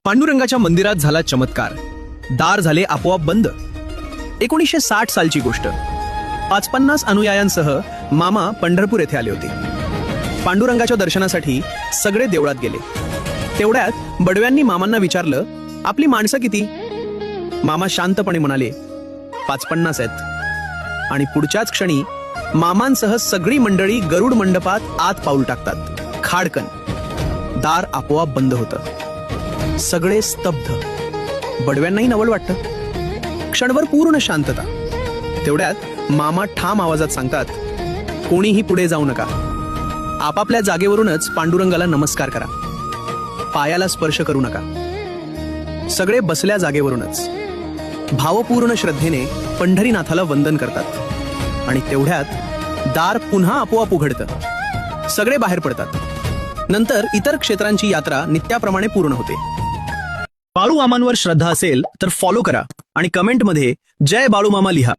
पांडुरंगाच्या मंदिरात झाला चमत्कार. दार झाले आपोआप बंद. 1960 सालची गोष्ट. 50 अनुयायांसह मामा पंढरपूर येथे आले होते. पांडुरंगाच्या दर्शनासाठी सगळे देवळात गेले. तेवढ्यात बडव्यांनी मामांना विचारलं, आपली माणसं किती? मामा शांतपणे म्हणाले, 50 आहेत. आणि पुढच्याच क्षणी मामांसह सगळी मंडळी गरुड मंडपात आत पाऊल टाकतात. खाडकन. दार आपोआप बंद होतं. सगळे स्तब्ध. बडव्यांनाही नवल वाटतं. क्षणभर पूर्ण शांतता. तेवढ्यात मामा ठाम आवाजात सांगतात, कोणीही पुढे जाऊ नका. आपापल्या जागेवरूनच पांडुरंगाला नमस्कार करा. पायाला स्पर्श करू नका. सगळे बसल्या जागेवरूनच भावपूर्ण श्रद्धेने पंढरीनाथाला वंदन करतात. आणि तेवढ्यात दार पुन्हा आपोआप उघडतं. सगळे बाहेर पडतात. नंतर इतर क्षेत्रांची यात्रा नित्याप्रमाणे पूर्ण होते. बाळूमामांवर श्रद्धा असेल तर फॉलो करा आणि कमेंटमध्ये जय बाळूमामा लिहा.